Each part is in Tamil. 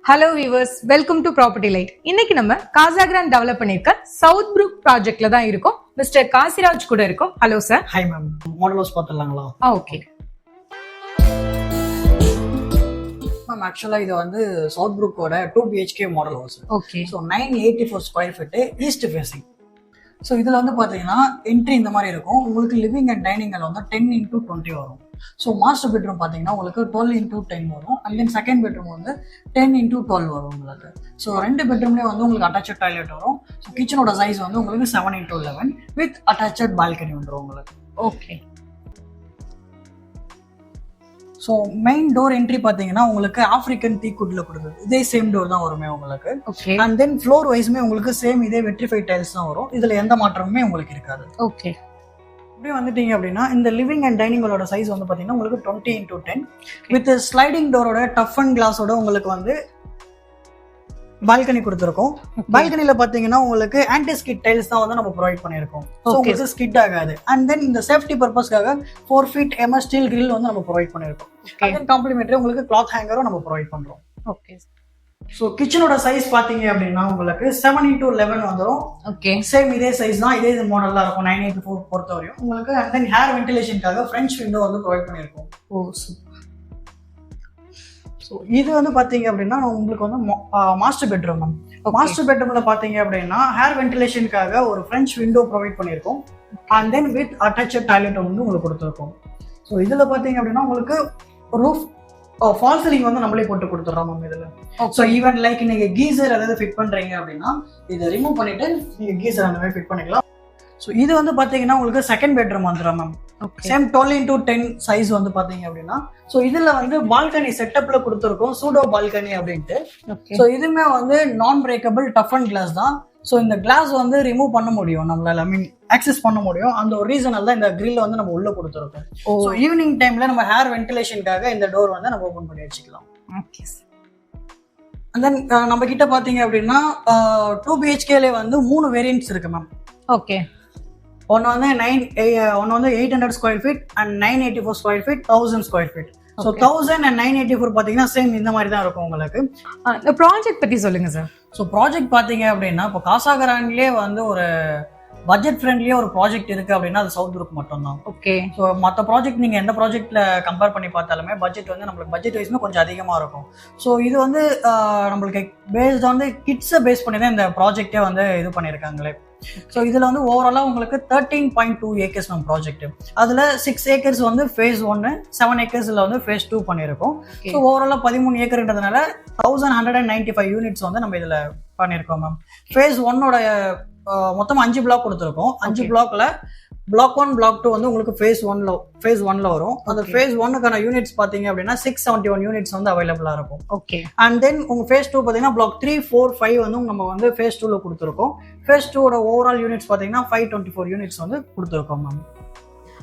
Hello viewers, welcome to property light. இன்னைக்கு நம்ம காசா கிராண்ட் டெவலப் பண்ணிருக்க சவுத் புரூக் ப்ராஜெக்ட்ல தான் இருக்கோம். மிஸ்டர் காசிராஜ் கூட இருக்கோம். Hello sir. Hi ma'am, model house பார்த்துடலாங்களா? ஓகே மேம், ஆக்சுவலாக இது வந்து சவுத் புரூக்கோட 2 BHK model house. Okay. So 984 square feet, east facing. So இதில் வந்து பார்த்தீங்கன்னா என்ட்ரி இந்த மாதிரி இருக்கும். உங்களுக்கு லிவிங் அண்ட் டைனிங்கில் வந்து 10x20 வரும். ஸோ மாஸ்டர் பெட்ரூம் பார்த்தீங்கன்னா உங்களுக்கு 12x10 வரும். அண்ட் தென் செகண்ட் பெட்ரூம் வந்து 10x12 வரும் உங்களுக்கு. ஸோ ரெண்டு பெட்ரூம்லேயே வந்து உங்களுக்கு அட்டாச் டாய்லெட் வரும். ஸோ கிச்சனோட சைஸ் வந்து உங்களுக்கு 7x11 வித் அட்டாச் பால்கனி வந்துடும் உங்களுக்கு. Okay. So main door entry பார்த்தீங்கன்னா உங்களுக்கு ஆஃப்ரிக்கன் டீக்குட்ல கொடுக்குது. இதே சேம் டோர் தான் வருமே உங்களுக்கு. ஓகே. அண்ட் தென் ஃப்ளோர் வைஸ்மே உங்களுக்கு சேம் இதே வெட்ரிஃபைட் டைல்ஸ் தான் வரும். இதுல எந்த மாற்றமுமே உங்களுக்கு இருக்காது. ஓகே. அப்படியே வந்துட்டீங்க அப்படின்னா இந்த லிவிங் அண்ட் டைனிங்கோட சைஸ் வந்து பார்த்தீங்கன்னா உங்களுக்கு 20x10 வித் ஸ்லைடிங் டோரோட டஃப் அண்ட் கிளாஸோட உங்களுக்கு வந்து பால்கனி கொடுத்துருக்கோம். பால்கனில பாத்தீங்கன்னா உங்களுக்கு ஆன்டி ஸ்கிட் டைல்ஸ் தான் வந்து நம்ம ப்ரொவைட் பண்ணிருக்கோம். ஸோ உங்களுக்கு ஸ்கிட் ஆகாது. அண்ட் தென் இந்த சேஃப்டி பர்பஸ்க்காக 4 feet MS ஸ்டீல் கிரில் வந்து நம்ம ப்ரொவைட் பண்ணிருக்கோம். அண்ட் தென் காம்ப்ளிமெண்டரி உங்களுக்கு கிளாத் ஹேங்கரும் நம்ம ப்ரொவைட் பண்றோம். ஓகே. ஸோ கிச்சனோட சைஸ் பாத்தீங்க அப்படின்னா உங்களுக்கு 7x11 வந்துடும். ஓகே. சேம் இதே சைஸ் தான், இதே மாடல் இருக்கும் 984 பொறுத்த வரையும் உங்களுக்கு. அண்ட் தென் ஹேர் வென்டிலேஷனுக்காக ஃப்ரெஞ்ச் விண்டோ வந்து ப்ரொவைட் பண்ணிருக்கோம். Oh super. ஸோ இது வந்து பார்த்தீங்க அப்படின்னா உங்களுக்கு வந்து மாஸ்டர் பெட்ரூம் மேம். மாஸ்டர் பெட்ரூம்ல பார்த்தீங்க அப்படின்னா ஹேர் வென்டிலேஷனுக்காக ஒரு ஃப்ரெஞ்ச் விண்டோ ப்ரொவைட் பண்ணியிருக்கோம். And then with attach toilet வந்து உங்களுக்கு கொடுத்துருக்கோம். ஸோ இதில் பார்த்தீங்க அப்படின்னா உங்களுக்கு ரூஃப் ஃபால் சீலிங் வந்து நம்மளே போட்டு கொடுத்துட்றோம் மேம் இதில். ஸோ ஈவன் லைக் நீங்க கீசர் ஏதாவது ஃபிட் பண்றீங்க அப்படின்னா இதை ரிமூவ் பண்ணிட்டு நீங்க கீசர் அந்த மாதிரி ஃபிட் பண்ணிக்கலாம். ஸோ இது வந்து பார்த்தீங்கன்னா உங்களுக்கு செகண்ட் பெட்ரூம் வந்துடும் மேம். சேம் 12x10 சைஸ் வந்து பாத்தீங்க அப்படின்னா. ஸோ இதுல வந்து பால்கனி செட்டப்ல கொடுத்துருக்கோம், சூடோ பால்கனி அப்படின்ட்டு. ஸோ இதுவுமே வந்து நான் பிரேக்கபிள் டஃப் அண்ட் கிளாஸ் தான். ஸோ இந்த கிளாஸ் வந்து ரிமூவ் பண்ண முடியும் நம்மளால, ஆக்சஸ் பண்ண முடியும். அந்த ஒரு ரீசனால தான் இந்த கிரில் வந்து நம்ம உள்ள கொடுத்துருக்கோம். ஸோ ஈவினிங் டைம்ல நம்ம ஹேர் வென்டிலேஷனுக்காக இந்த டோர் வந்து நம்ம ஓபன் பண்ணி வச்சுக்கலாம். அண்ட் தென் நம்ம கிட்ட பாத்தீங்க அப்படின்னா 2 BHKல வந்து 3 வேரியன்ட்ஸ் இருக்கு மேம். ஓகே. ஒன்று வந்து 800 square feet and 984 square feet, 1000 square feet. So 1000 and 984 பார்த்தீங்கன்னா சேம் இந்த மாதிரி தான் இருக்கும் உங்களுக்கு. இந்த ப்ராஜெக்ட் பத்தி சொல்லுங்க சார். ஸோ ப்ராஜெக்ட் பார்த்தீங்க அப்படின்னா இப்போ காசா கிராண்ட்லேயே வந்து ஒரு பட்ஜெட் ஃப்ரெண்ட்லியே ஒரு ப்ராஜெக்ட் இருக்கு அப்படின்னா அது சவுத் புரூக் மட்டும் தான். ஓகே. ஸோ மற்ற ப்ராஜெக்ட் நீங்க எந்த ப்ராஜெக்ட்ல கம்பேர் பண்ணி பார்த்தாலுமே பட்ஜெட் வந்து நம்மளுக்கு பட்ஜெட் வைஸ்மே கொஞ்சம் அதிகமாக இருக்கும். ஸோ இது வந்து நம்மளுக்கு பேஸ்ட் வந்து கிட்ஸை பேஸ் பண்ணி தான் இந்த ப்ராஜெக்டே வந்து இது பண்ணியிருக்காங்களே. ஸோ இதில் வந்து ஓவராலாக உங்களுக்கு 13.2 acres நம்ம ப்ராஜெக்ட். அதில் 6 acres வந்து phase 1, 7 acresல வந்து phase 2 பண்ணியிருக்கோம். ஸோ ஓவராலாக 13 ஏக்கர்ன்றதுனால 1195 யூனிட்ஸ் வந்து நம்ம இதில் பண்ணியிருக்கோம் மேம். phase 1ஓட மொத்தம் 5 பிளாக் கொடுத்துருக்கோம். 5 பிளாக்ல பிளாக் 1 பிளாக் 2 வந்து உங்களுக்கு phase 1ல வரும். அந்த phase 1க்கான யூனிட்ஸ் பாத்தீங்க அப்படின்னா 671 யூனிட்ஸ் வந்து அவைலபிளா இருக்கும். ஓகே. அண்ட் தென் உங்க phase 2 பாத்தீங்கன்னா பிளாக் 3, 4, 5 வந்து நம்ம வந்து phase 2ல கொடுத்துருக்கோம். phase 2ஓட ஓவரால் யூனிட்ஸ் பாத்தீங்கன்னா 524 யூனிட்ஸ் வந்து கொடுத்துருக்கோம் மேம்.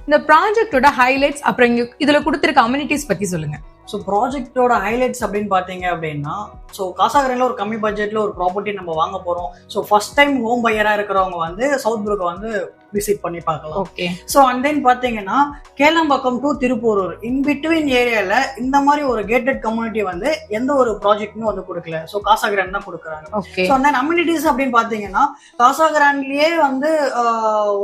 இந்த ப்ராஜெக்டோட ஹைலைட்ஸ் அப்புறம் இதுல கொடுத்திருக்க அம்யூனிட்டிஸ் பத்தி சொல்லுங்க. ஸோ ப்ராஜெக்டோட ஹைலைட்ஸ் அப்படின்னு பார்த்தீங்க அப்படின்னா, ஸோ காசா கிராண்ட்ல ஒரு கம்மி பட்ஜெட்ல ஒரு ப்ராப்பர்ட்டி நம்ம வாங்க போறோம். ஸோ ஃபர்ஸ்ட் டைம் ஹோம் பையரா இருக்கிறவங்க வந்து சவுத் புரூக்கை வந்து விசிட் பண்ணி பார்க்கலாம். ஓகே. ஸோ அண்ட் தென் பார்த்தீங்கன்னா Kelambakkam to Thiruporur in between ஏரியால இந்த மாதிரி ஒரு கேட்டட் கம்யூனிட்டி வந்து எந்த ஒரு ப்ராஜெக்ட்டுமே வந்து கொடுக்கல. ஸோ காசா கிராண்ட் தான் கொடுக்குறாங்க. ஸோ அந்த அம்யூனிட்டிஸ் அப்படின்னு பார்த்தீங்கன்னா காசா கிராண்ட்லயே வந்து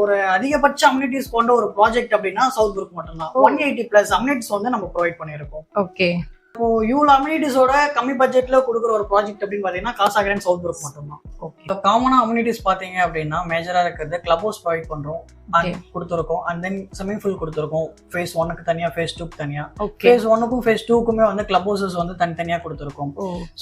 ஒரு அதிகபட்ச அம்யூனிட்டிஸ் கொண்ட ஒரு ப்ராஜெக்ட் அப்படின்னா சவுத் புரூக் மட்டும்தான். 180+ அம்யூனிட்டிஸ் வந்து நம்ம ப்ரொவைட் பண்ணியிருக்கோம். ஓகே. இப்போ இவ்வளோ அம்யூனிட்டிஸோட கம்மி பட்ஜெட்ல கொடுக்குற ஒரு ப்ராஜெக்ட் அப்படின்னு பாத்தீங்கன்னா காசா கிராண்ட் சவுத் புரூக் மட்டும்தான். இப்போ காமனா அம்யூனிட்டிஸ் பாத்தீங்க அப்படின்னா மேஜரா இருக்கிறது கிளப் ஹவுஸ் ப்ரொவைட் பண்றோம் கொடுத்துருக்கோம். அண்ட் தென் ஸ்விமிங் பூல் கொடுத்துருக்கோம். phase 1க்கு தனியா, phase 2க்கு தனியா. phase 1க்கும் phase 2க்குமே வந்து கிளப் ஹவுசஸ் வந்து தனித்தனியா கொடுத்துருக்கோம்.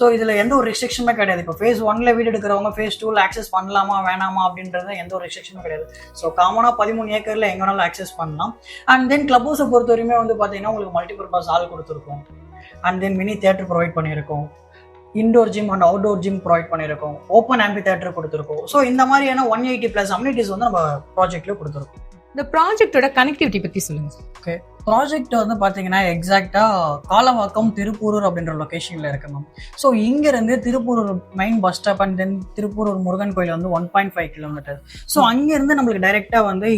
ஸோ இதுல எந்த ஒரு ரெஸ்ட்ரிக்ஷனுமே கிடையாது. இப்போ phase 1ல வீடு எடுக்கிறவங்க phase 2ல ஆக்சஸ் பண்ணலாமா வேணாமா அப்படின்றது எந்த ஒரு ரெஸ்ட்ரிக்ஷனும் கிடையாது. ஸோ காமனா 13 ஏக்கர்ல எங்க வேணாலும் ஆக்சஸ் பண்ணலாம். அண்ட் தென் கிளப் ஹவுஸை பொறுத்த வரையுமே வந்து பாத்தீங்கன்னா உங்களுக்கு மல்டிபர்பஸ் ஹால் கொடுத்துருக்கோம். And then mini theatre provide பண்ணியிருக்கோம். Indoor gym and outdoor gym provide பண்ணியிருக்கோம். ஓப்பன் ஆம்பி தியேட்டர் கொடுத்துருக்கோம். ஸோ இந்த மாதிரியான 180+ அம்யூனிட்டிஸ் வந்து நம்ம ப்ராஜெக்ட்ல கொடுத்துருக்கோம். இந்த ப்ராஜெக்டோட கனெக்டிவிட்டி பத்தி சொல்லுங்க. ஓகே. ப்ராஜெக்ட் வந்து பாத்தீங்கன்னா எக்ஸாக்டா காலவாக்கம் திருப்பூரூர் அப்படின்ற லொகேஷன்ல இருக்கு மேம். ஸோ இங்க இருந்து Thiruporur main bus stop and then Thiruporur Murugan கோயில் வந்து 1.5 கிலோமீட்டர். ஸோ அங்க இருந்து நம்மளுக்கு டைரக்டா வந்து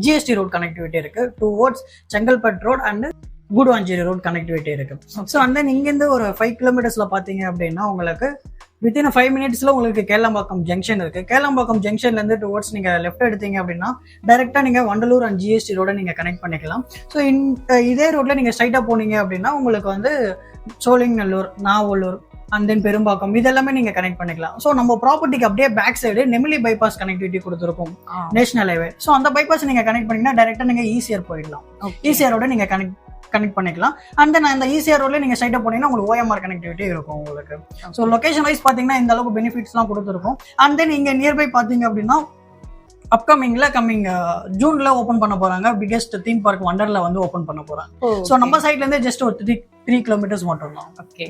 GST ரோட் கனெக்டிவிட்டி இருக்கு. Towards Chengalpattu road and Guduvanchery road connectivity இருக்கு. ஸோ அந்த இங்கேருந்து ஒரு 5 கிலோமீட்டர்ஸ்ல பாத்தீங்க அப்படின்னா உங்களுக்கு வித்தின் 5 மினிட்ஸ்ல உங்களுக்கு கேளம்பாக்கம் ஜங்ஷன் இருக்கு. கேளம்பாக்கம் ஜங்ஷன்ல இருந்து டுவர்ட்ஸ் நீங்க லெஃப்ட் எடுத்தீங்க அப்படின்னா டைரக்டா நீங்க வண்டலூர் அண்ட் ஜிஎஸ்டி ரோட நீங்க கனெக்ட் பண்ணிக்கலாம். ஸோ இதே ரோட்ல நீங்க ஸ்ட்ரைட்டா போனீங்க அப்படின்னா உங்களுக்கு வந்து சோழிங்கநல்லூர், நாவலூர் அண்ட் தென் பெரும்பாக்கம் இதெல்லாமே நீங்க கனெக்ட் பண்ணிக்கலாம். ஸோ நம்ம ப்ராப்பர்ட்டிக்கு அப்படியே back side Nemili bypass connectivity கொடுத்துருக்கோம், நேஷனல் ஹைவே. ஸோ அந்த பைபாஸ் நீங்க கனெக்ட் பண்ணீங்கன்னா டைரக்டா நீங்க ஈசிஆர் போயிடலாம். ஈசிஆரோட நீங்க கனெக்ட் பண்ணிக்கலாம். அண்ட் தென் அந்த ஈசிஆர் ரோட்ல நீங்க ஸ்ட்ரைட்டா போனீங்கன்னா உங்களுக்கு ஓஎம்ஆர் கனெக்டிவிட்டி இருக்கும் உங்களுக்கு. ஸோ லொகேஷன் வைஸ் பாத்தீங்கன்னா இந்த அளவுக்கு பெனிஃபிட்ஸ்லாம் கொடுத்துருக்கும். அண்ட் தென் இங்க நியர்பை பாத்தீங்க அப்படின்னா அப்கமிங்ல ஜூன்ல ஓபன் பண்ண போறாங்க பிகெஸ்ட் தீம் பார்க் வண்டர்ல வந்து ஓபன் பண்ண போறாங்க. ஸோ நம்ம சைட்ல இருந்து ஜஸ்ட் ஒரு 3 கிலோமீட்டர்ஸ் மட்டும் தான். ஓகே.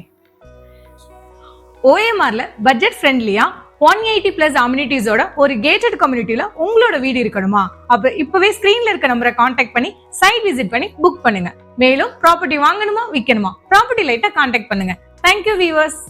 OMRல பட்ஜெட் ஃப்ரெண்ட்லியா 180 பிளஸ் அம்யூனிட்டிஸோட ஒரு கேட்டட் கம்யூனிட்டில உங்களோட வீடு இருக்கணுமா? அப்ப இப்பவே ஸ்கிரீன்ல இருக்க நம்பரை கான்டாக்ட் பண்ணி சைட் விசிட் பண்ணி புக் பண்ணுங்க. மேலும் ப்ராப்பர்ட்டி வாங்கணுமா விற்கணுமா ப்ராப்பர்ட்டி லைட்டை கான்டாக்ட் பண்ணுங்க. Thank you viewers.